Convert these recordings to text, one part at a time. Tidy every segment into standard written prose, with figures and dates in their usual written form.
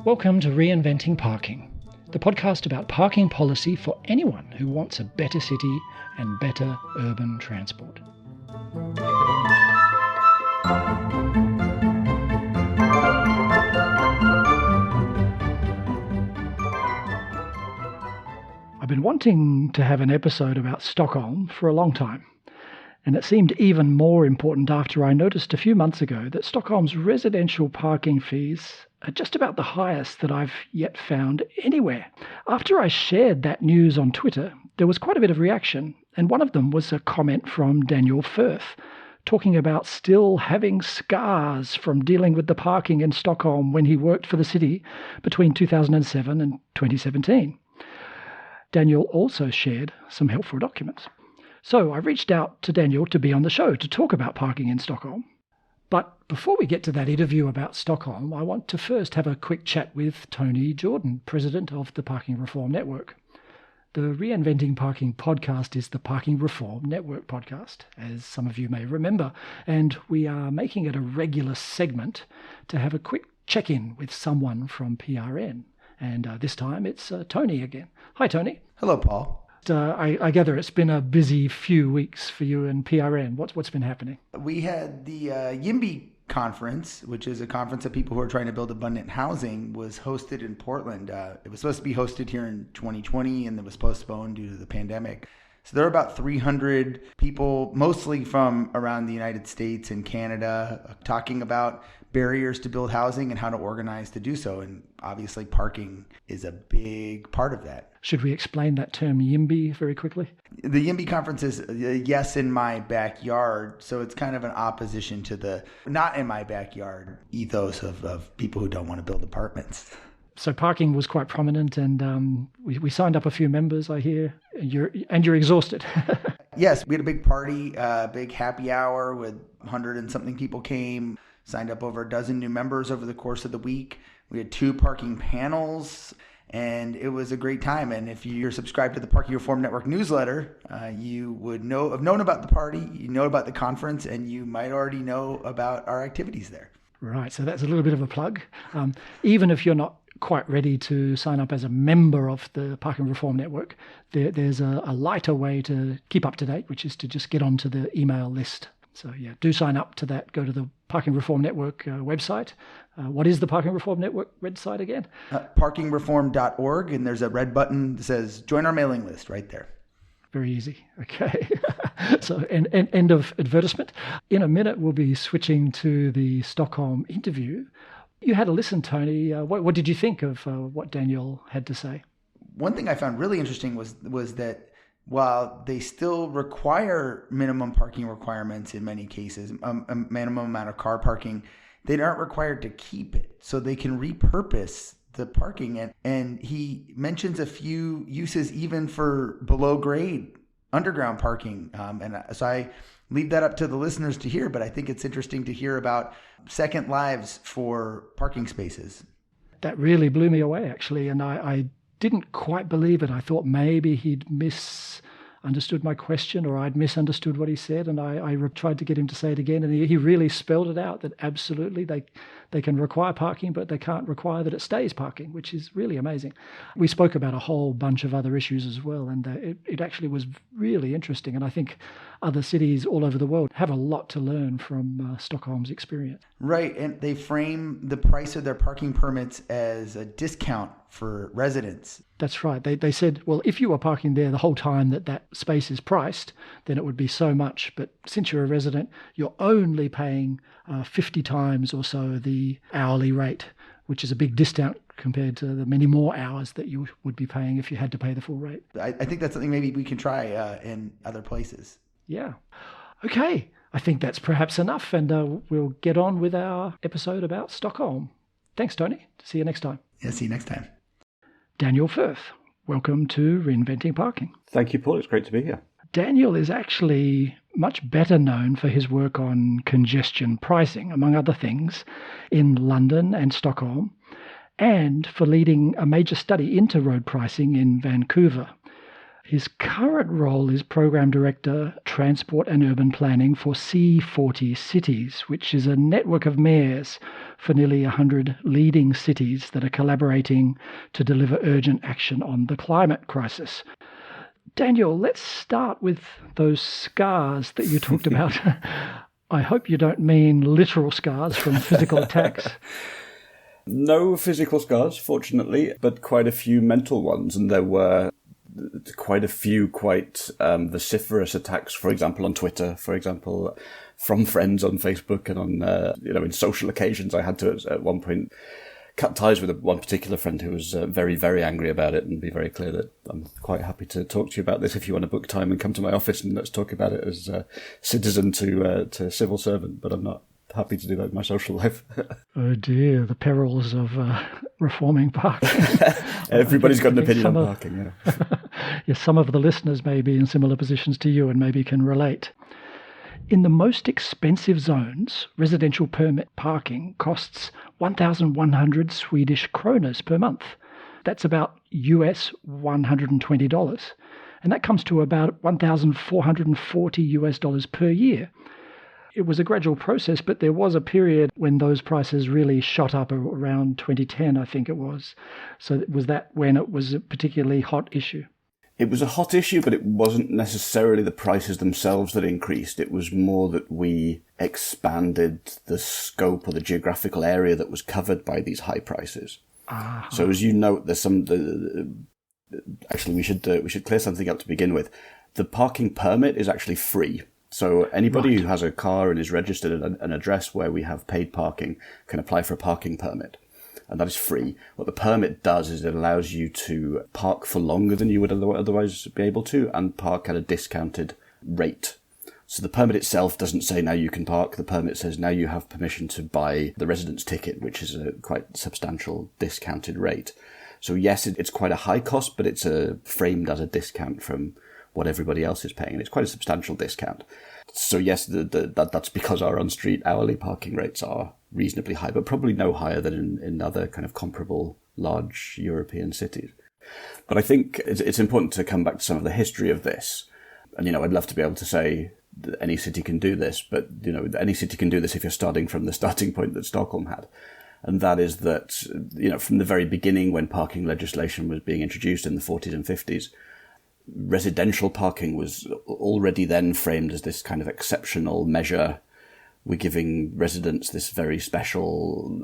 Welcome to Reinventing Parking, the podcast about parking policy for anyone who wants a better city and better urban transport. I've been wanting to have an episode about Stockholm for a long time, and it seemed even more important after I noticed a few months ago that Stockholm's residential parking fees are just about the highest that I've yet found anywhere. After I shared that news on Twitter, there was quite a bit of reaction, and one of them was a comment from Daniel Firth, talking about still having scars from dealing with the parking in Stockholm when he worked for the city between 2007 and 2017. Daniel also shared some helpful documents. So I reached out to Daniel to be on the show to talk about parking in Stockholm. But before we get to that interview about Stockholm, I want to first have a quick chat with Tony Jordan, president of the Parking Reform Network. The Reinventing Parking podcast is the Parking Reform Network podcast, as some of you may remember, and we are making it a regular segment to have a quick check-in with someone from PRN. And this time it's Tony again. Hi, Tony. Hello, Paul. I gather it's been a busy few weeks for you and PRN. What's been happening? We had the YIMBY conference, which is a conference of people who are trying to build abundant housing, was hosted in Portland. It was supposed to be hosted here in 2020, and it was postponed due to the pandemic. So there are about 300 people, mostly from around the United States and Canada, talking about barriers to build housing and how to organize to do so. And obviously parking is a big part of that. Should we explain that term YIMBY very quickly? The YIMBY conference is yes in my backyard. So it's kind of an opposition to the not in my backyard ethos of people who don't want to build apartments. So parking was quite prominent, and we signed up a few members, I hear, and you're exhausted. Yes, we had a big party, big happy hour with 100 and something people came, signed up over a dozen new members over the course of the week. We had 2 parking panels, and it was a great time. And if you're subscribed to the Parking Reform Network newsletter, you would have known about the party, you know about the conference, and you might already know about our activities there. Right, so that's a little bit of a plug. Even if you're not quite ready to sign up as a member of the Parking Reform Network, there's a lighter way to keep up to date, which is to just get onto the email list. So yeah, do sign up to that. Go to the Parking Reform Network website. What is the Parking Reform Network website again? Parkingreform.org, and there's a red button that says join our mailing list right there. Very easy. Okay. So end of advertisement. In a minute, we'll be switching to the Stockholm interview. You had a listen, Tony. What did you think of what Daniel had to say? One thing I found really interesting was that while they still require minimum parking requirements in many cases, a minimum amount of car parking, they aren't required to keep it. So they can repurpose the parking. And he mentions a few uses even for below grade underground parking. So I leave that up to the listeners to hear, but I think it's interesting to hear about second lives for parking spaces. That really blew me away, actually, and I didn't quite believe it. I thought maybe he'd misunderstood my question, or I'd misunderstood what he said, and I tried to get him to say it again, and he really spelled it out that absolutely they can require parking, but they can't require that it stays parking, which is really amazing. We spoke about a whole bunch of other issues as well, and it actually was really interesting, and I think other cities all over the world have a lot to learn from Stockholm's experience. Right, and they frame the price of their parking permits as a discount for residents. That's right. They said, well, if you were parking there the whole time that space is priced, then it would be so much. But since you're a resident, you're only paying 50 times or so the hourly rate, which is a big discount compared to the many more hours that you would be paying if you had to pay the full rate. I think that's something maybe we can try in other places. Yeah. Okay. I think that's perhaps enough, and we'll get on with our episode about Stockholm. Thanks, Tony. See you next time. Yeah, see you next time. Daniel Firth, welcome to Reinventing Parking. Thank you, Paul. It's great to be here. Daniel is actually much better known for his work on congestion pricing, among other things, in London and Stockholm, and for leading a major study into road pricing in Vancouver. His current role is Program Director, Transport and Urban Planning for C40 Cities, which is a network of mayors for nearly 100 leading cities that are collaborating to deliver urgent action on the climate crisis. Daniel, let's start with those scars that you talked about. I hope you don't mean literal scars from physical attacks. No physical scars, fortunately, but quite a few mental ones. And there were quite a few quite vociferous attacks, for example, on Twitter, for example, from friends on Facebook and on, in social occasions. I had to, at one point, cut ties with one particular friend who was very, very angry about it, and be very clear that I'm quite happy to talk to you about this if you want to book time and come to my office and let's talk about it as citizen to civil servant, but I'm not happy to do that in my social life. Oh dear, the perils of reforming parking. Everybody's got an opinion on parking, yeah. Yes, some of the listeners may be in similar positions to you and maybe can relate. In the most expensive zones, residential permit parking costs 1,100 Swedish kroners per month. That's about US $120. And that comes to about 1,440 US dollars per year. It was a gradual process, but there was a period when those prices really shot up around 2010, I think it was. So was that when it was a particularly hot issue? It was a hot issue, but it wasn't necessarily the prices themselves that increased. It was more that we expanded the scope or the geographical area that was covered by these high prices. Uh-huh. So as you note, there's some... actually, we should clear something up to begin with. The parking permit is actually free. So anybody who has a car and is registered at an address where we have paid parking can apply for a parking permit. And that is free. What the permit does is it allows you to park for longer than you would otherwise be able to, and park at a discounted rate. So the permit itself doesn't say now you can park. The permit says now you have permission to buy the residence ticket, which is a quite substantial discounted rate. So yes, it's quite a high cost, but it's framed as a discount from what everybody else is paying, and it's quite a substantial discount. So yes, that's because our on-street hourly parking rates are reasonably high, but probably no higher than in other kind of comparable large European cities. But I think it's important to come back to some of the history of this. And, I'd love to be able to say that any city can do this, but, any city can do this if you're starting from the starting point that Stockholm had. And that is that, from the very beginning when parking legislation was being introduced in the 40s and 50s, residential parking was already then framed as this kind of exceptional measure. We're giving residents this very special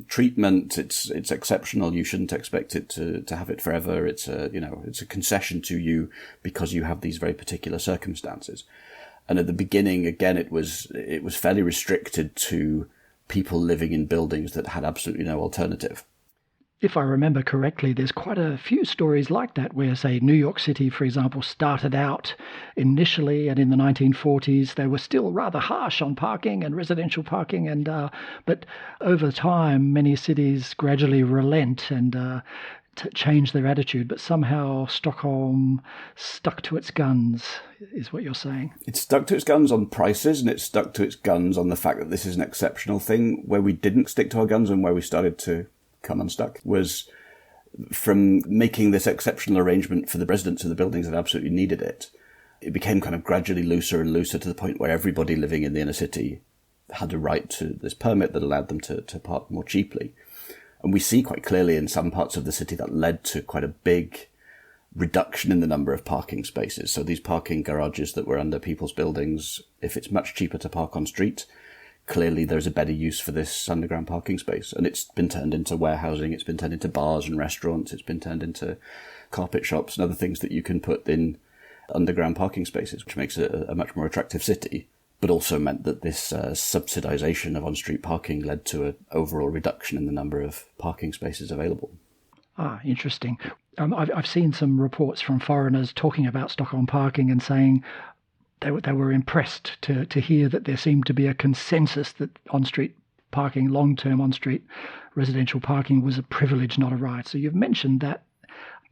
treatment. It's exceptional. You shouldn't expect it to have it forever. It's a concession to you because you have these very particular circumstances. And at the beginning, again, it was fairly restricted to people living in buildings that had absolutely no alternative. If I remember correctly, there's quite a few stories like that where, say, New York City, for example, started out initially, and in the 1940s, they were still rather harsh on parking and residential parking. But over time, many cities gradually relent and change their attitude. But somehow Stockholm stuck to its guns, is what you're saying. It stuck to its guns on prices, and it stuck to its guns on the fact that this is an exceptional thing. Where we didn't stick to our guns and where we started to come unstuck was from making this exceptional arrangement for the residents of the buildings that absolutely needed it. It became kind of gradually looser and looser to the point where everybody living in the inner city had a right to this permit that allowed them to park more cheaply. And we see quite clearly in some parts of the city that led to quite a big reduction in the number of parking spaces. So these parking garages that were under people's buildings, if it's much cheaper to park on street, clearly there's a better use for this underground parking space. And it's been turned into warehousing, it's been turned into bars and restaurants, it's been turned into carpet shops and other things that you can put in underground parking spaces, which makes it a much more attractive city. But also meant that this subsidization of on-street parking led to an overall reduction in the number of parking spaces available. Ah, interesting. I've seen some reports from foreigners talking about Stockholm parking and saying they were impressed to hear that there seemed to be a consensus that on-street parking, long-term on-street residential parking, was a privilege, not a right. So you've mentioned that,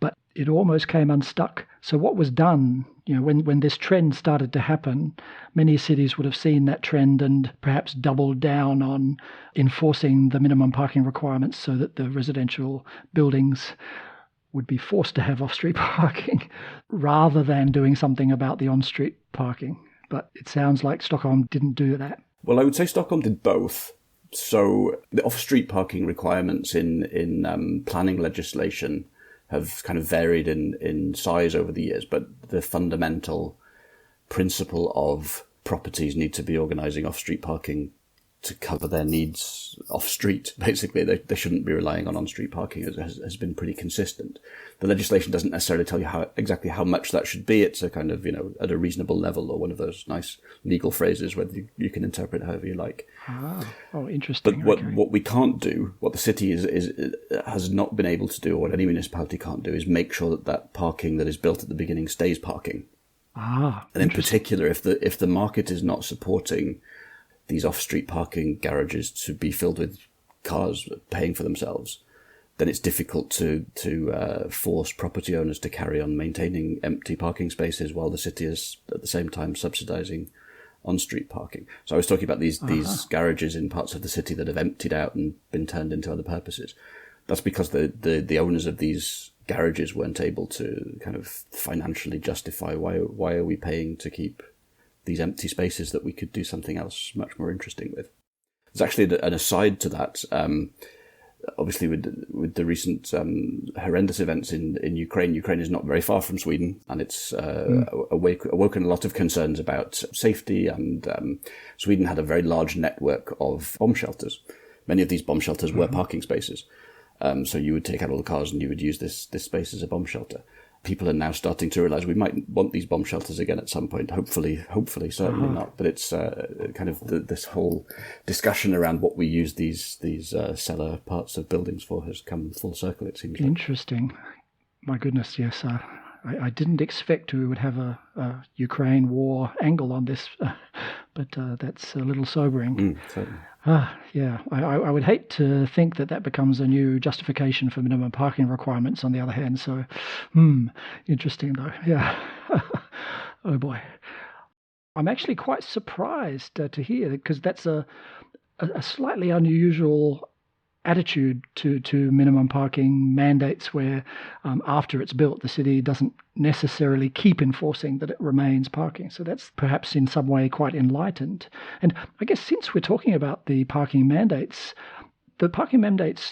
but it almost came unstuck. So what was done, when this trend started to happen, many cities would have seen that trend and perhaps doubled down on enforcing the minimum parking requirements so that the residential buildings would be forced to have off-street parking rather than doing something about the on-street parking. But it sounds like Stockholm didn't do that. Well, I would say Stockholm did both. So the off-street parking requirements in planning legislation have kind of varied in size over the years, but the fundamental principle of properties need to be organising off-street parking to cover their needs off-street. Basically, they shouldn't be relying on on-street parking has been pretty consistent. The legislation doesn't necessarily tell you exactly how much that should be. It's a kind of, at a reasonable level, or one of those nice legal phrases where you can interpret however you like. Oh, interesting. But what we can't do, what the city has not been able to do, or what any municipality can't do, is make sure that parking that is built at the beginning stays parking. And in particular, if the market is not supporting these off-street parking garages to be filled with cars paying for themselves, then it's difficult to force property owners to carry on maintaining empty parking spaces while the city is at the same time subsidising on-street parking. So I was talking about these garages in parts of the city that have emptied out and been turned into other purposes. That's because the owners of these garages weren't able to kind of financially justify why are we paying to keep these empty spaces that we could do something else much more interesting with. There's actually an aside to that. Obviously, with the recent horrendous events in Ukraine is not very far from Sweden, and it's awoken a lot of concerns about safety. And Sweden had a very large network of bomb shelters. Many of these bomb shelters were parking spaces. So you would take out all the cars and you would use this space as a bomb shelter. People are now starting to realise we might want these bomb shelters again at some point. Hopefully, certainly not. But it's kind of this whole discussion around what we use these cellar parts of buildings for has come full circle, it seems. Interesting. My goodness, yes. I didn't expect we would have a Ukraine war angle on this, but that's a little sobering. Certainly. Yeah, I would hate to think that becomes a new justification for minimum parking requirements on the other hand. So, interesting though. Yeah. Oh boy. I'm actually quite surprised to hear, because that's a slightly unusual attitude to minimum parking mandates where after it's built, the city doesn't necessarily keep enforcing that it remains parking. So that's perhaps in some way quite enlightened. And I guess since we're talking about the parking mandates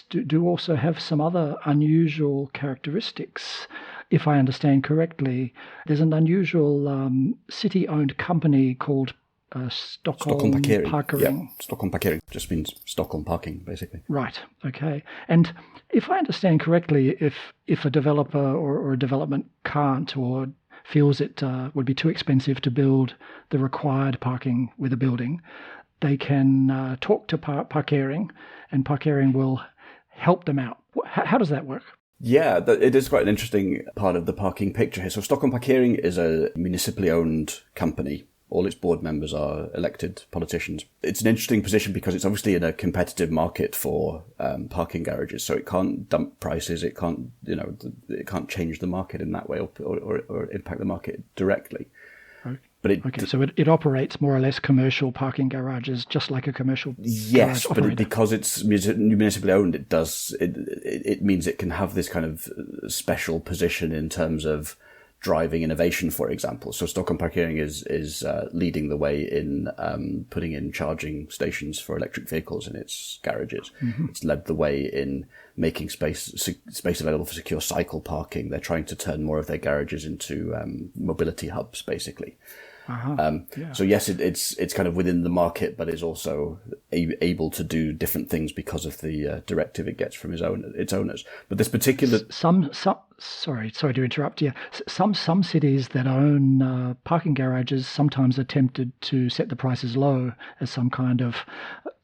do also have some other unusual characteristics. If I understand correctly, there's an unusual city-owned company called Stockholm Parking. Yeah, Stockholm Parking just means Stockholm parking, basically. Right. Okay. And if I understand correctly, if a developer or a development can't or feels it would be too expensive to build the required parking with a building, they can talk to Parkering, and Parkering will help them out. How does that work? Yeah, it is quite an interesting part of the parking picture here. So Stockholm Parkering is a municipally owned company. All its board members are elected politicians. It's an interesting position because it's obviously in a competitive market for parking garages, so it can't dump prices. It can't, it can't change the market in that way or impact the market directly. But so it operates more or less commercial parking garages, just like a commercial. Yes, but because it's municipally owned, it means it can have this kind of special position in terms of driving innovation, for example. So Stockholm Parkering is leading the way in putting in charging stations for electric vehicles in its garages. It's led the way in making space available for secure cycle parking. They're trying to turn more of their garages into mobility hubs, basically. So yes, it's kind of within the market, but is also able to do different things because of the directive it gets from its owners. But this particular sorry to interrupt you. Some cities that own parking garages sometimes are tempted to set the prices low as some kind of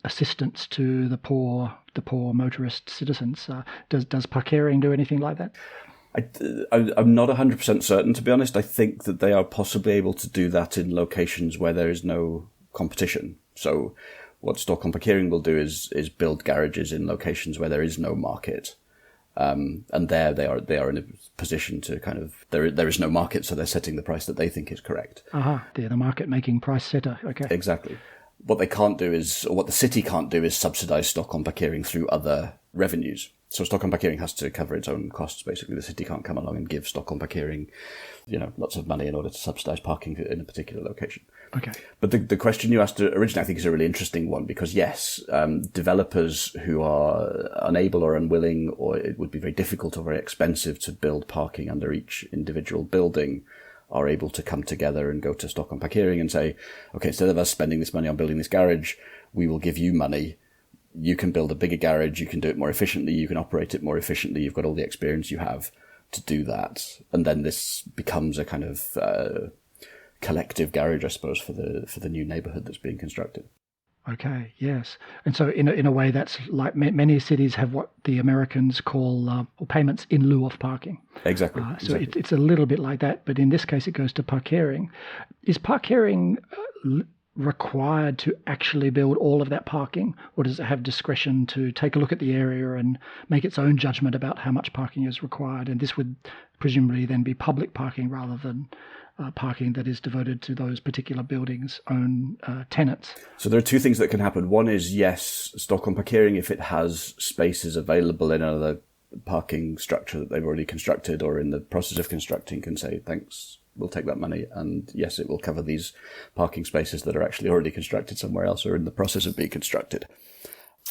assistance to the poor motorist citizens. Does Parkering do anything like that? I'm not 100% certain, to be honest. I think that they are possibly able to do that in locations where there is no competition. So what Stockholm Parkering will do is build garages in locations where there is no market. And there they are in a position to kind of, there is no market, so they're setting the price that they think is correct. They're the market making price setter. Okay. Exactly. What they can't do is, or what the city can't do, is subsidise Stockholm Parkering through other revenues. So Stockholm Parkering has to cover its own costs, basically. The city can't come along and give Stockholm Parkering, lots of money in order to subsidise parking in a particular location. Okay. But the question you asked originally, I think, is a really interesting one, because yes, developers who are unable or unwilling, or it would be very difficult or very expensive to build parking under each individual building, are able to come together and go to Stockholm Parkering and say, okay, instead of us spending this money on building this garage, we will give you money. You can build a bigger garage, you can do it more efficiently, you can operate it more efficiently, you've got all the experience you have to do that. And then this becomes a kind of collective garage, I suppose, for the new neighbourhood that's being constructed. Okay, yes. And so in a way, that's like many cities have what the Americans call payments in lieu of parking. Exactly. So it's a little bit like that, but in this case, it goes to parkering. Is parkering required to actually build all of that parking, or does it have discretion to take a look at the area and make its own judgment about how much parking is required? And this would presumably then be public parking rather than parking that is devoted to those particular buildings' own tenants. So there are two things that can happen. One is, yes, Stockholm Parkering, if it has spaces available in another parking structure that they've already constructed or in the process of constructing, can say, thanks, we'll take that money, and yes, it will cover these parking spaces that are actually already constructed somewhere else or in the process of being constructed.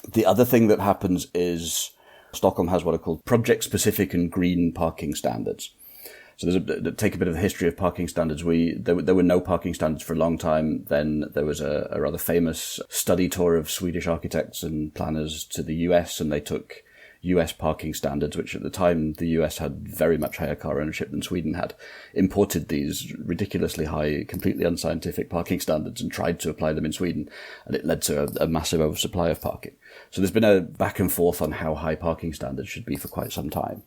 The other thing that happens is Stockholm has what are called project-specific and green parking standards. So take a bit of the history of parking standards. There were no parking standards for a long time. Then there was a rather famous study tour of Swedish architects and planners to the US, and they took US parking standards, which at the time the US had very much higher car ownership than Sweden had, imported these ridiculously high, completely unscientific parking standards and tried to apply them in Sweden, and it led to a massive oversupply of parking. So there's been a back and forth on how high parking standards should be for quite some time.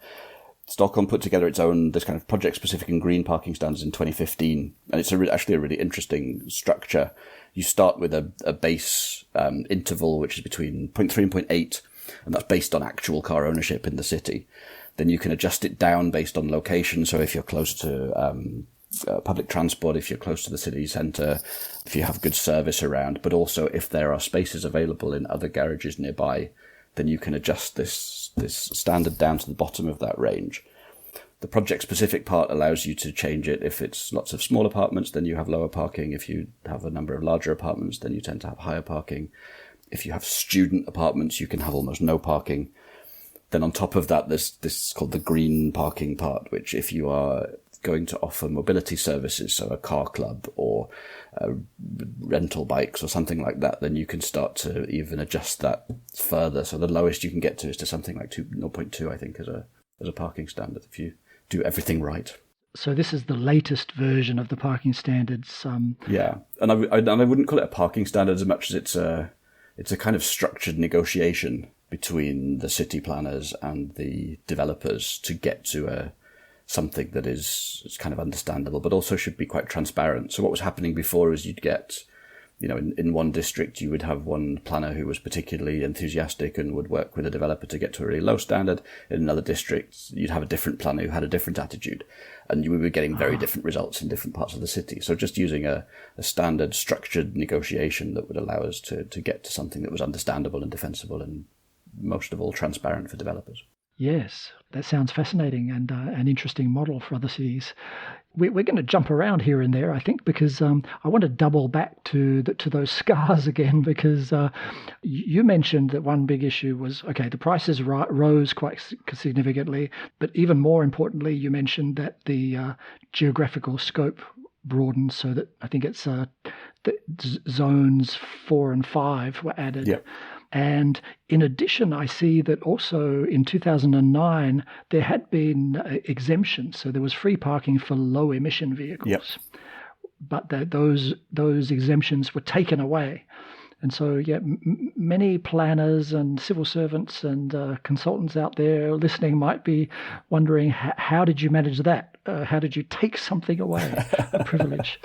Stockholm put together its own, this kind of project-specific and green parking standards in 2015, and it's actually a really interesting structure. You start with a base interval, which is between 0.3 and 0.8, and that's based on actual car ownership in the city. Then you can adjust it down based on location. So if you're close to public transport, if you're close to the city centre, if you have good service around, but also if there are spaces available in other garages nearby, then you can adjust this standard down to the bottom of that range. The project-specific part allows you to change it. If it's lots of small apartments, then you have lower parking. If you have a number of larger apartments, then you tend to have higher parking. If you have student apartments, you can have almost no parking. Then on top of that, there's this called the green parking part, which if you are going to offer mobility services, so a car club or rental bikes or something like that, then you can start to even adjust that further. So the lowest you can get to is to something like 0.2, I think, as a parking standard, if you do everything right. So this is the latest version of the parking standards. Yeah, and I wouldn't call it a parking standard as much as it's a kind of structured negotiation between the city planners and the developers to get to something that is kind of understandable, but also should be quite transparent. So what was happening before is you'd get, in one district, you would have one planner who was particularly enthusiastic and would work with a developer to get to a really low standard. In another district, you'd have a different planner who had a different attitude, and you would be getting very different results in different parts of the city. So just using a standard structured negotiation that would allow us to get to something that was understandable and defensible and most of all transparent for developers. Yes, that sounds fascinating and an interesting model for other cities. We're going to jump around here and there, I think, because I want to double back to those scars again, because you mentioned that one big issue was, okay, the prices rose quite significantly, but even more importantly, you mentioned that the geographical scope broadened so that I think it's the zones 4 and 5 were added. Yep. And in addition, I see that also in 2009, there had been exemptions. So there was free parking for low emission vehicles. Yep. But those exemptions were taken away. And so, yeah, many planners and civil servants and consultants out there listening might be wondering, how did you manage that? How did you take something away, a privilege?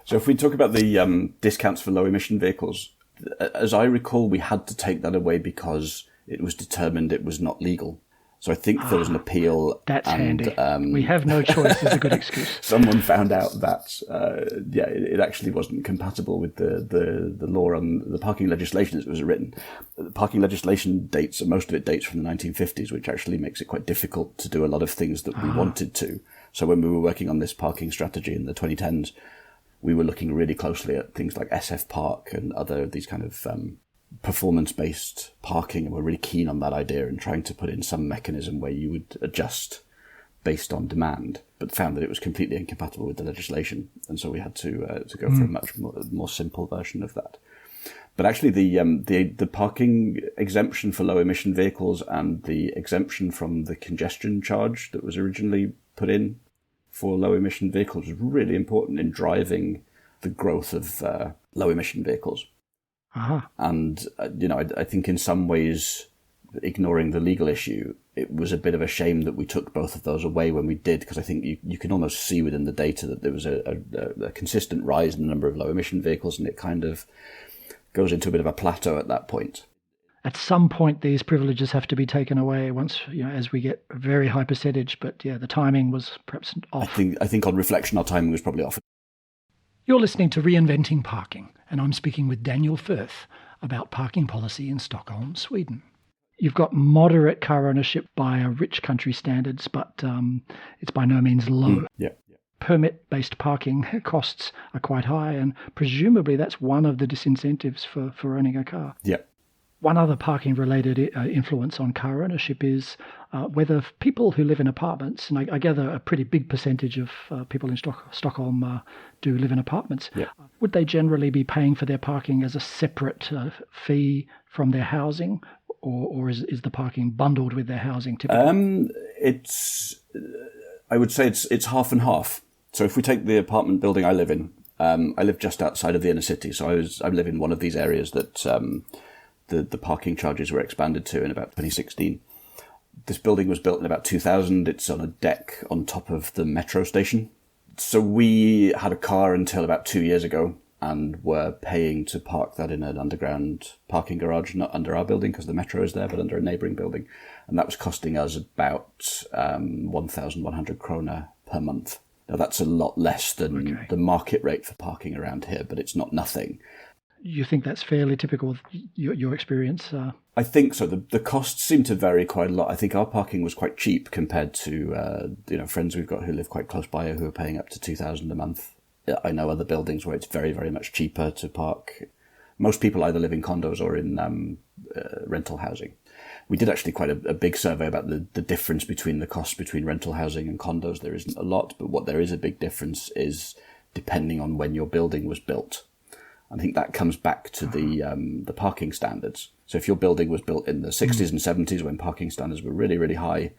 So if we talk about the discounts for low emission vehicles, as I recall, we had to take that away because it was determined it was not legal. So I think there was an appeal. That's handy. We have no choice is a good excuse. Someone found out that, it actually wasn't compatible with the law on the parking legislation as it was written. The parking legislation dates, most of it dates from the 1950s, which actually makes it quite difficult to do a lot of things that we wanted to. So when we were working on this parking strategy in the 2010s, we were looking really closely at things like SF Park and other these kind of performance-based parking, and we're really keen on that idea and trying to put in some mechanism where you would adjust based on demand, but found that it was completely incompatible with the legislation, and so we had to go for a much more simple version of that. But actually, the parking exemption for low-emission vehicles and the exemption from the congestion charge that was originally put in for low-emission vehicles was really important in driving the growth of low-emission vehicles. And, I think in some ways, ignoring the legal issue, it was a bit of a shame that we took both of those away when we did, because I think you can almost see within the data that there was a consistent rise in the number of low-emission vehicles, and it kind of goes into a bit of a plateau at that point. At some point, these privileges have to be taken away once, as we get a very high percentage. But the timing was perhaps off. I think on reflection, our timing was probably off. You're listening to Reinventing Parking, and I'm speaking with Daniel Firth about parking policy in Stockholm, Sweden. You've got moderate car ownership by rich country standards, but it's by no means low. Permit-based parking costs are quite high, and presumably that's one of the disincentives for owning a car. Yeah. One other parking-related influence on car ownership is whether people who live in apartments, and I gather a pretty big percentage of people in Stockholm do live in apartments, would they generally be paying for their parking as a separate fee from their housing, or is the parking bundled with their housing typically? I would say it's half and half. So if we take the apartment building I live in, I live just outside of the inner city, so I live in one of these areas that the parking charges were expanded to in about 2016. This building was built in about 2000. It's on a deck on top of the metro station. So we had a car until about 2 years ago and were paying to park that in an underground parking garage, not under our building because the metro is there, but under a neighbouring building. And that was costing us about 1,100 krona per month. Now, that's a lot less than the market rate for parking around here, but it's not nothing. You think that's fairly typical of your experience? I think so. The costs seem to vary quite a lot. I think our parking was quite cheap compared to friends we've got who live quite close by who are paying up to 2,000 a month. I know other buildings where it's very, very much cheaper to park. Most people either live in condos or in rental housing. We did actually quite a big survey about the difference between the costs between rental housing and condos. There isn't a lot, but what there is a big difference is depending on when your building was built. I think that comes back to the parking standards. So if your building was built in the 60s and 70s when parking standards were really, really high,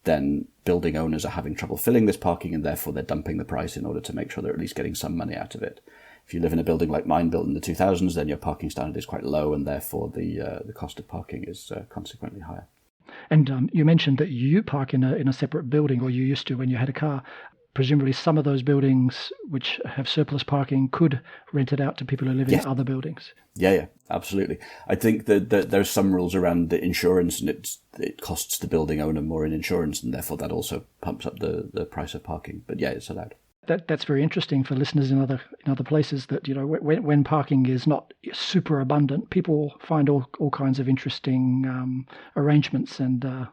then building owners are having trouble filling this parking and therefore they're dumping the price in order to make sure they're at least getting some money out of it. If you live in a building like mine built in the 2000s, then your parking standard is quite low and therefore the cost of parking is consequently higher. And you mentioned that you park in a separate building, or you used to when you had a car. Presumably some of those buildings which have surplus parking could rent it out to people who live in other buildings. Yeah, absolutely. I think that there's some rules around the insurance, and it costs the building owner more in insurance, and therefore that also pumps up the price of parking. But it's allowed. That's very interesting for listeners in other places, that when parking is not super abundant, people find all kinds of interesting arrangements, and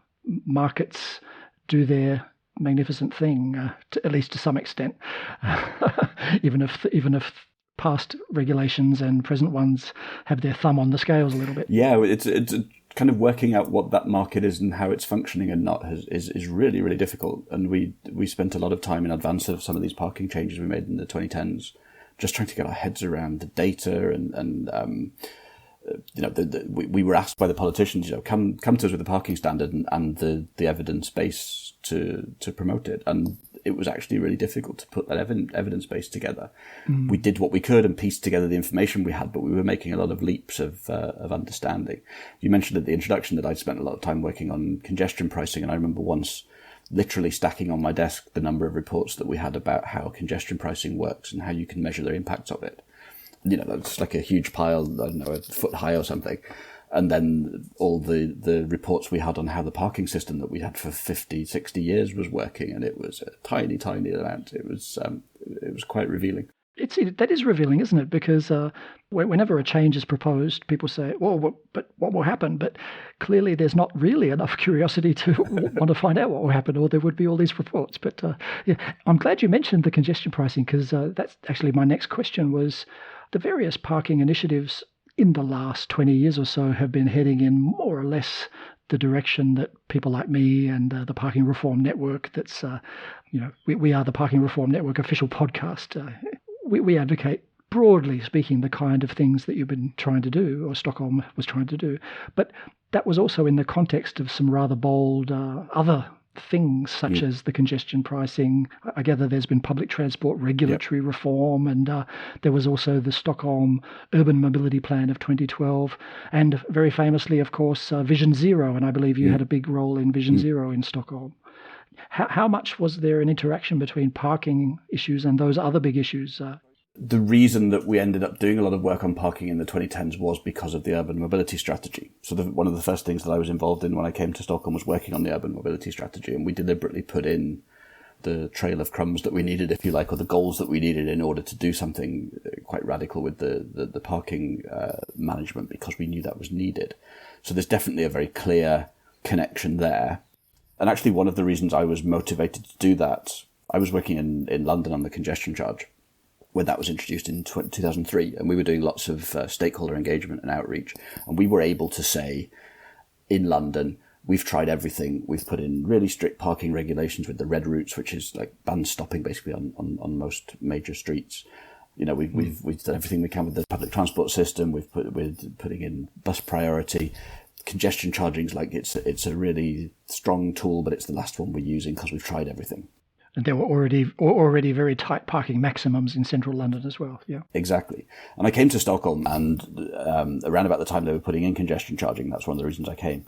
markets do their magnificent thing, at least to some extent, even if past regulations and present ones have their thumb on the scales a little bit. Yeah, it's kind of working out what that market is and how it's functioning and not is really, really difficult. And we spent a lot of time in advance of some of these parking changes we made in the 2010s, just trying to get our heads around the data and we were asked by the politicians, come to us with the parking standard and the evidence base to promote it. And it was actually really difficult to put that evidence base together. We did what we could and pieced together the information we had, but we were making a lot of leaps of understanding. You mentioned at the introduction that I'd spent a lot of time working on congestion pricing, and I remember once literally stacking on my desk the number of reports that we had about how congestion pricing works and how you can measure the impact of it. That's like a huge pile, I don't know, a foot high or something. And then all the reports we had on how the parking system that we had for 50, 60 years was working, and it was a tiny, tiny amount. It was quite revealing. That is revealing, isn't it? Because whenever a change is proposed, people say, well, but what will happen? But clearly there's not really enough curiosity to want to find out what will happen, or there would be all these reports. But yeah, I'm glad you mentioned the congestion pricing, because that's actually my next question was the various parking initiatives in the last 20 years or so have been heading in more or less the direction that people like me and the Parking Reform Network, that's, we are the Parking Reform Network official podcast. We advocate, broadly speaking, the kind of things that you've been trying to do, or Stockholm was trying to do. But that was also in the context of some rather bold other things, such as the congestion pricing. I gather there's been public transport regulatory reform, and there was also the Stockholm Urban Mobility Plan of 2012, and very famously, of course, Vision Zero, and I believe you had a big role in Vision Zero in Stockholm. How much was there an interaction between parking issues and those other big issues? The reason that we ended up doing a lot of work on parking in the 2010s was because of the urban mobility strategy. So one of the first things that I was involved in when I came to Stockholm was working on the urban mobility strategy, and we deliberately put in the trail of crumbs that we needed, if you like, or the goals that we needed in order to do something quite radical with the parking management, because we knew that was needed. So there's definitely a very clear connection there. And actually, one of the reasons I was motivated to do that, I was working in London on the congestion charge when that was introduced in 2003, and we were doing lots of stakeholder engagement and outreach. And we were able to say, in London, we've tried everything. We've put in really strict parking regulations with the red routes, which is like banned stopping basically on most major streets. We've done everything we can with the public transport system. We're putting in bus priority. Congestion charging is like it's a really strong tool, but it's the last one we're using because we've tried everything. And there were already very tight parking maximums in central London as well. Yeah, exactly. And I came to Stockholm, and around about the time they were putting in congestion charging, that's one of the reasons I came.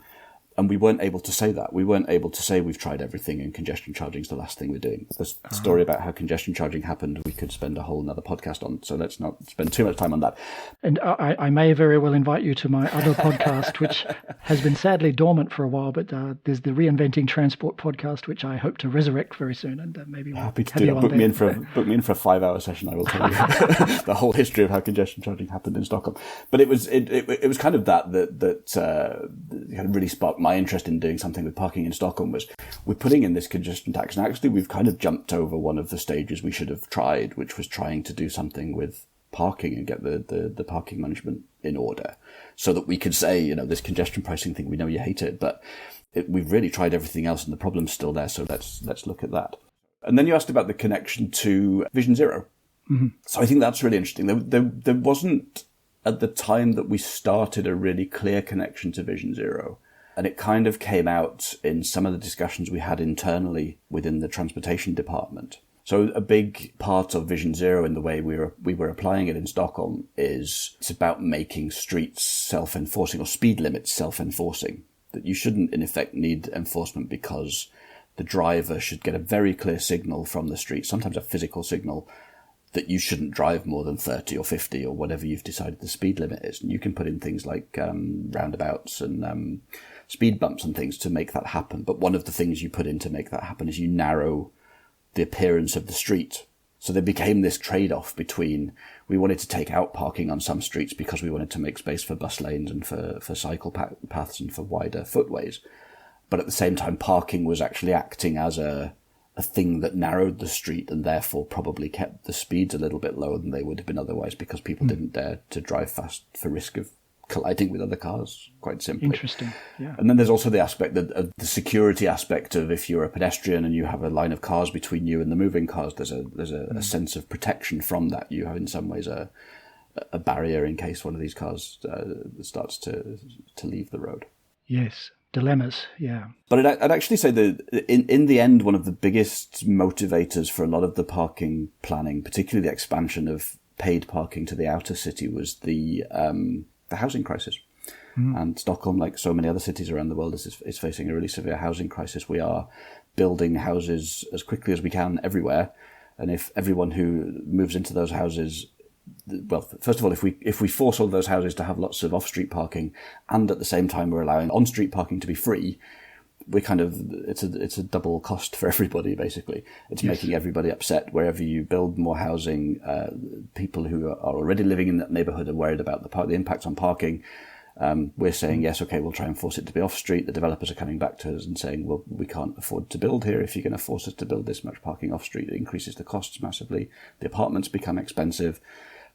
And we weren't able to say that. We weren't able to say we've tried everything and congestion charging is the last thing we're doing. The story about how congestion charging happened, we could spend a whole another podcast on, so let's not spend too much time on that. And I may very well invite you to my other podcast, which has been sadly dormant for a while, but there's the Reinventing Transport podcast, which I hope to resurrect very soon, and maybe we'll happy to do that. Book me in for a 5-hour session. I will tell you the whole history of how congestion charging happened in Stockholm. But it was kind of that kind of really sparked my interest in doing something with parking in Stockholm. Was we're putting in this congestion tax, and actually we've kind of jumped over one of the stages we should have tried, which was trying to do something with parking and get the parking management in order, so that we could say, this congestion pricing thing, we know you hate it, but we've really tried everything else and the problem's still there, so let's look at that. And then you asked about the connection to Vision Zero. Mm-hmm. So I think that's really interesting. There wasn't, at the time that we started, a really clear connection to Vision Zero. And it kind of came out in some of the discussions we had internally within the transportation department. So a big part of Vision Zero in the way we were applying it in Stockholm is it's about making streets self-enforcing, or speed limits self-enforcing. That you shouldn't, in effect, need enforcement because the driver should get a very clear signal from the street, sometimes a physical signal, that you shouldn't drive more than 30 or 50 or whatever you've decided the speed limit is. And you can put in things like roundabouts and speed bumps and things to make that happen. But one of the things you put in to make that happen is you narrow the appearance of the street. So there became this trade-off between, we wanted to take out parking on some streets because we wanted to make space for bus lanes and for cycle paths and for wider footways. But at the same time, parking was actually acting as a thing that narrowed the street and therefore probably kept the speeds a little bit lower than they would have been otherwise, because people didn't dare to drive fast for risk of colliding with other cars, quite simply. Interesting, yeah. And then there's also the aspect of the security aspect of, if you're a pedestrian and you have a line of cars between you and the moving cars, there's a sense of protection from that. You have in some ways a barrier in case one of these cars starts to leave the road. Yes, dilemmas, yeah. But I'd actually say that in the end, one of the biggest motivators for a lot of the parking planning, particularly the expansion of paid parking to the outer city, was the housing crisis. And Stockholm, like so many other cities around the world, is facing a really severe housing crisis. We are building houses as quickly as we can everywhere. And if everyone who moves into those houses well, first of all, if we force all those houses to have lots of off-street parking, and at the same time we're allowing on-street parking to be free, it's a double cost for everybody. Basically, it's making everybody upset. Wherever you build more housing, people who are already living in that neighbourhood are worried about the impact on parking. We're saying, yes, okay, we'll try and force it to be off-street. The developers are coming back to us and saying, well, we can't afford to build here. If you're going to force us to build this much parking off-street, it increases the costs massively. The apartments become expensive.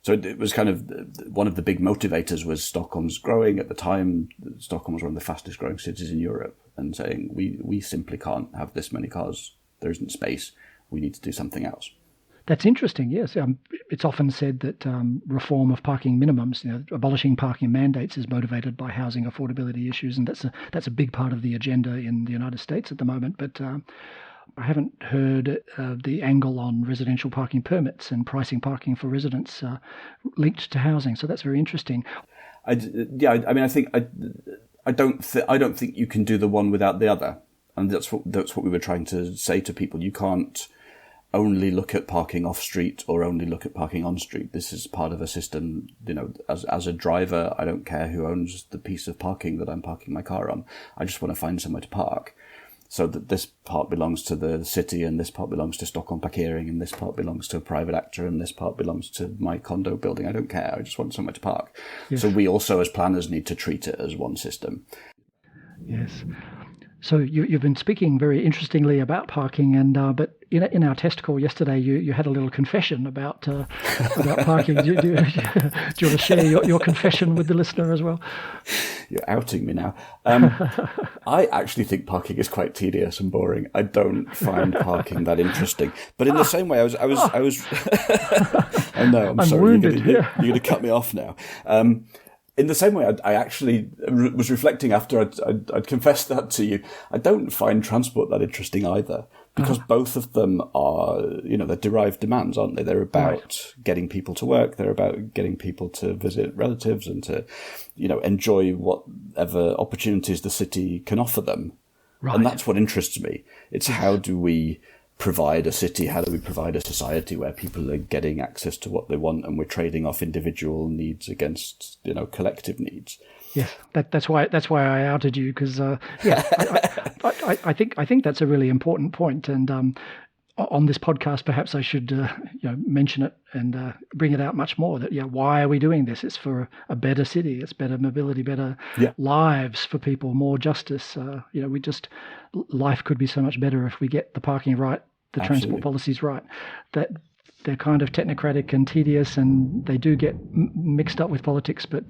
So it was kind of one of the big motivators was Stockholm's growing. At the time, Stockholm was one of the fastest growing cities in Europe, and saying, we simply can't have this many cars. There isn't space. We need to do something else. That's interesting, yes. It's often said that reform of parking minimums, abolishing parking mandates is motivated by housing affordability issues, and that's a big part of the agenda in the United States at the moment. But I haven't heard the angle on residential parking permits and pricing parking for residents linked to housing. So that's very interesting. I don't think you can do the one without the other, and that's what we were trying to say to people. You can't only look at parking off street or only look at parking on street. This is part of a system. As a driver, I don't care who owns the piece of parking that I'm parking my car on. I just want to find somewhere to park. So that this part belongs to the city, and this part belongs to Stockholm Parkering, and this part belongs to a private actor, and this part belongs to my condo building. I don't care. I just want somewhere to park. Yes. So we also, as planners, need to treat it as one system. Yes. So you've been speaking very interestingly about parking, but in our test call yesterday, you had a little confession about parking. Do you want to share your confession with the listener as well? You're outing me now. I actually think parking is quite tedious and boring. I don't find parking that interesting. But in the same way, I was. Oh no, I'm sorry. Wounded. You're going to cut me off now. In the same way, I actually was reflecting after I'd confessed that to you. I don't find transport that interesting either, because both of them are, they're derived demands, aren't they? They're about getting people to work. They're about getting people to visit relatives and to, enjoy whatever opportunities the city can offer them. Right. And that's what interests me. It's how do we provide a city, how do we provide a society where people are getting access to what they want, and we're trading off individual needs against collective needs. Yes, that's why I outed you, because I think that's a really important point, and on this podcast perhaps I should mention it and bring it out much more, that why are we doing this? It's for a better city, it's better mobility, better lives for people, more justice. Life could be so much better if we get the parking right, the transport policies right. That they're kind of technocratic and tedious, and they do get mixed up with politics, but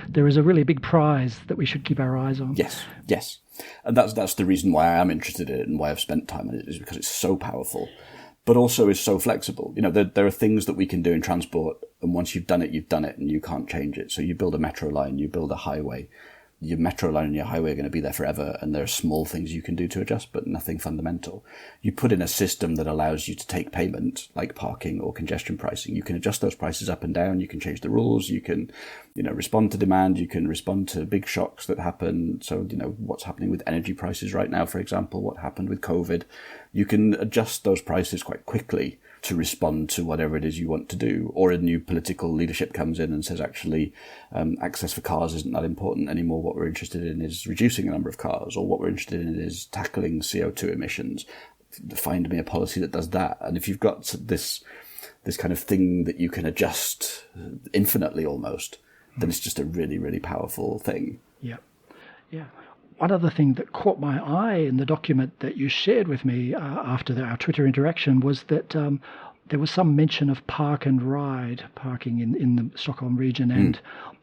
there is a really big prize that we should keep our eyes on. Yes. And that's the reason why I am interested in it and why I've spent time on it, is because it's so powerful, but also is so flexible. There are things that we can do in transport, and once you've done it, and you can't change it. So you build a metro line, you build a highway. Your metro line and your highway are going to be there forever, and there are small things you can do to adjust, but nothing fundamental. You put in a system that allows you to take payment, like parking or congestion pricing. You can adjust those prices up and down. You can change the rules. You can, respond to demand. You can respond to big shocks that happen. So, what's happening with energy prices right now, for example, what happened with COVID. You can adjust those prices quite quickly to respond to whatever it is you want to do. Or a new political leadership comes in and says, actually, access for cars isn't that important anymore. What we're interested in is reducing the number of cars, or what we're interested in is tackling CO2 emissions. Find me a policy that does that. And if you've got this kind of thing that you can adjust infinitely almost, then it's just a really, really powerful thing. Yeah. One other thing that caught my eye in the document that you shared with me after our Twitter interaction was that there was some mention of park and ride parking in the Stockholm region. And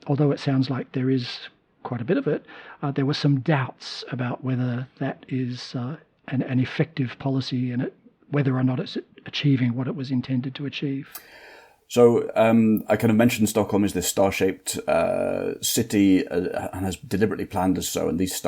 although it sounds like there is quite a bit of it, there were some doubts about whether that is an effective policy, and whether or not it's achieving what it was intended to achieve. So I kind of mentioned Stockholm is this star-shaped city and has deliberately planned as so. And these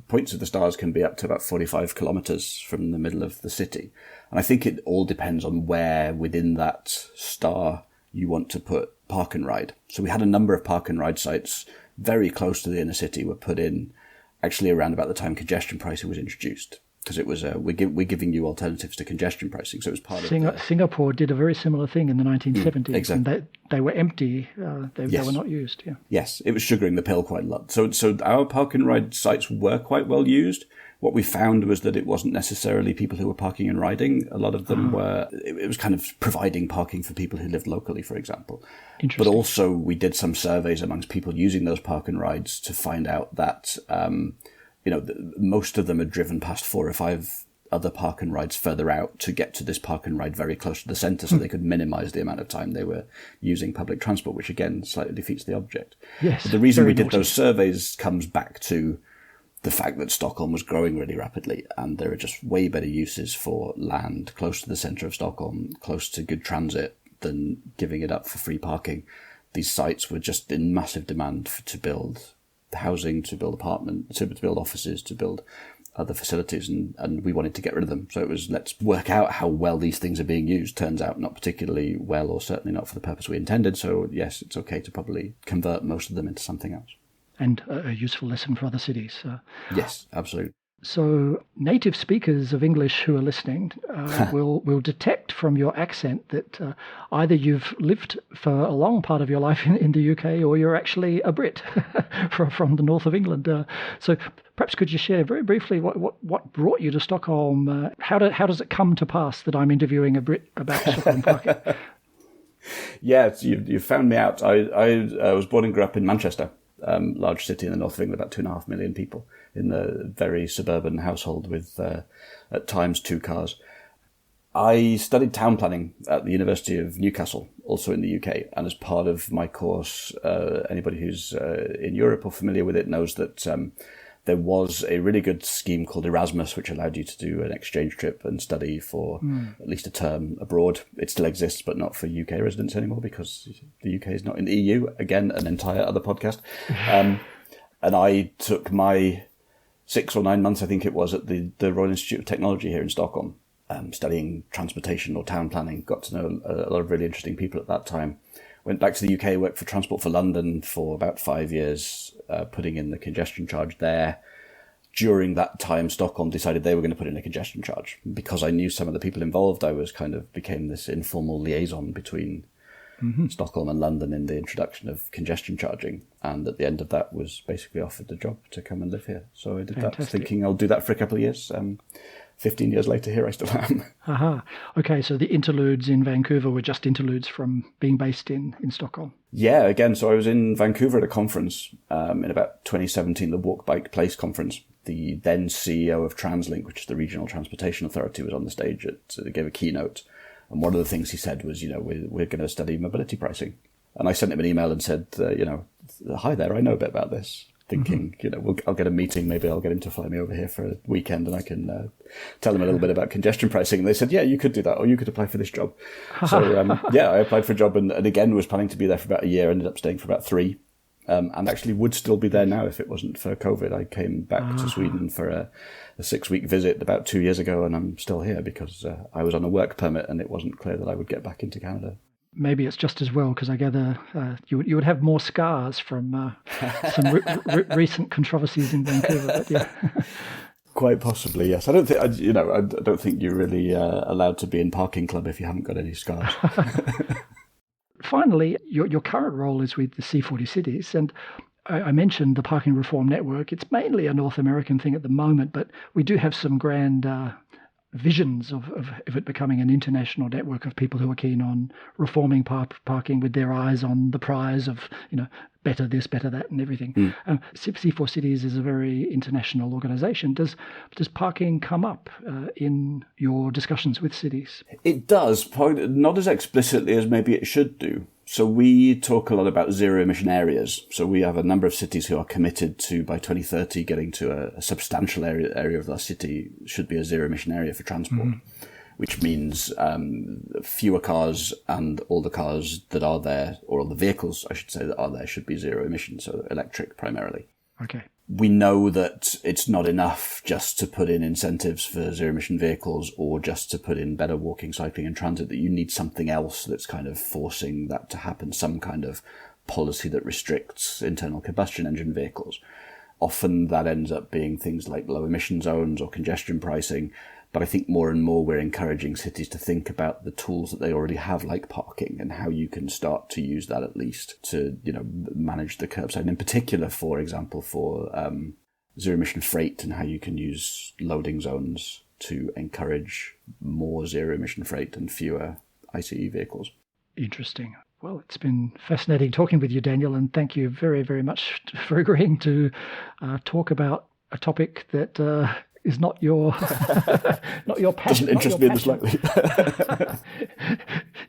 points of the stars can be up to about 45 kilometers from the middle of the city. And I think it all depends on where within that star you want to put park and ride. So we had a number of park and ride sites very close to the inner city were put in actually around about the time congestion pricing was introduced. because it was we're giving you alternatives to congestion pricing. So it was part of Singapore did a very similar thing in the 1970s. Exactly. And they were empty. They were not used. Yeah. Yes, it was sugaring the pill quite a lot. So our park and ride sites were quite well used. What we found was that it wasn't necessarily people who were parking and riding. A lot of them were, it was kind of providing parking for people who lived locally, for example. But also we did some surveys amongst people using those park and rides to find out that, most of them had driven past 4 or 5 other park and rides further out to get to this park and ride very close to the centre so they could minimise the amount of time they were using public transport, which again slightly defeats the object. Yes. But the reason we did those surveys comes back to the fact that Stockholm was growing really rapidly, and there are just way better uses for land close to the centre of Stockholm, close to good transit, than giving it up for free parking. These sites were just in massive demand to build housing, to build apartments, to build offices, to build other facilities, and we wanted to get rid of them. So it was, let's work out how well these things are being used. Turns out not particularly well, or certainly not for the purpose we intended. So yes, it's okay to probably convert most of them into something else. And a useful lesson for other cities. Yes, absolutely. So native speakers of English who are listening will detect from your accent that either you've lived for a long part of your life in the UK, or you're actually a Brit from the north of England. So perhaps could you share very briefly what brought you to Stockholm? How does it come to pass that I'm interviewing a Brit about Stockholm parking? Yeah, you found me out. I was born and grew up in Manchester. Large city in the north of England, about 2.5 million people, in the very suburban household with, at times, 2 cars. I studied town planning at the University of Newcastle, also in the UK, and as part of my course, anybody who's in Europe or familiar with it knows that there was a really good scheme called Erasmus, which allowed you to do an exchange trip and study for at least a term abroad. It still exists, but not for UK residents anymore, because the UK is not in the EU. Again, an entire other podcast. And I took my 6 or 9 months, I think it was, at the Royal Institute of Technology here in Stockholm, studying transportation or town planning. Got to know a lot of really interesting people at that time. Went back to the UK, worked for Transport for London for about 5 years, putting in the congestion charge there. During that time, Stockholm decided they were going to put in a congestion charge. Because I knew some of the people involved, I was became this informal liaison between Stockholm and London in the introduction of congestion charging. And at the end of that was basically offered the job to come and live here. So I did that, thinking I'll do that for a couple of years. 15 years later, here I still am. Aha. Okay, so the interludes in Vancouver were just interludes from being based in Stockholm. Yeah, again, so I was in Vancouver at a conference in about 2017, the Walk, Bike, Place conference. The then CEO of TransLink, which is the regional transportation authority, was on the stage. They gave a keynote. And one of the things he said was, we're going to study mobility pricing. And I sent him an email and said, hi there, I know a bit about this. Thinking, I'll get a meeting. Maybe I'll get him to fly me over here for a weekend, and I can tell him a little bit about congestion pricing. And they said, yeah, you could do that, or you could apply for this job. So, I applied for a job, and again was planning to be there for about a year. Ended up staying for about 3, and actually would still be there now if it wasn't for COVID. I came back to Sweden for a 6-week visit about 2 years ago, and I'm still here because I was on a work permit, and it wasn't clear that I would get back into Canada. Maybe it's just as well, because I gather you would have more scars from some recent controversies in Vancouver. But yeah, quite possibly, yes. I don't think you're really allowed to be in parking club if you haven't got any scars. Finally, your current role is with the C40 cities, and I mentioned the Parking Reform Network. It's mainly a North American thing at the moment, but we do have some grand visions of it becoming an international network of people who are keen on reforming parking with their eyes on the prize of, better this, better that, and everything. C4 Cities is a very international organisation. Does parking come up in your discussions with cities? It does, not as explicitly as maybe it should do. So we talk a lot about zero emission areas. So we have a number of cities who are committed to, by 2030, getting to a substantial area of their city should be a zero emission area for transport, which means fewer cars, and all the cars that are there, or all the vehicles, I should say, that are there should be zero emission, so electric primarily. Okay. We know that it's not enough just to put in incentives for zero-emission vehicles or just to put in better walking, cycling and transit, that you need something else that's kind of forcing that to happen, some kind of policy that restricts internal combustion engine vehicles. often that ends up being things like low emission zones or congestion pricing. But I think more and more we're encouraging cities to think about the tools that they already have, like parking, and how you can start to use that at least to, manage the curbside. And in particular, for example, for zero emission freight, and how you can use loading zones to encourage more zero emission freight and fewer ICE vehicles. Interesting. Well, it's been fascinating talking with you, Daniel, and thank you very, very much for agreeing to talk about a topic that is not your not your passion. Doesn't interest me in the slightly.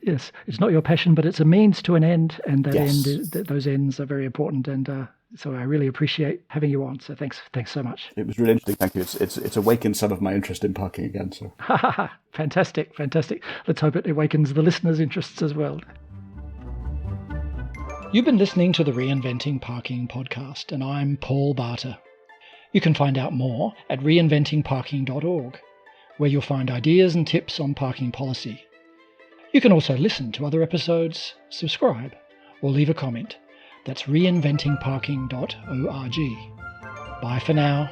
Yes, it's not your passion, but it's a means to an end, and that Yes. those ends are very important. And so I really appreciate having you on. So thanks so much. It was really interesting. Thank you. It's awakened some of my interest in parking again. So Fantastic. Let's hope it awakens the listeners' interests as well. You've been listening to the Reinventing Parking podcast, and I'm Paul Barter. You can find out more at reinventingparking.org, where you'll find ideas and tips on parking policy. You can also listen to other episodes, subscribe, or leave a comment. That's reinventingparking.org. Bye for now.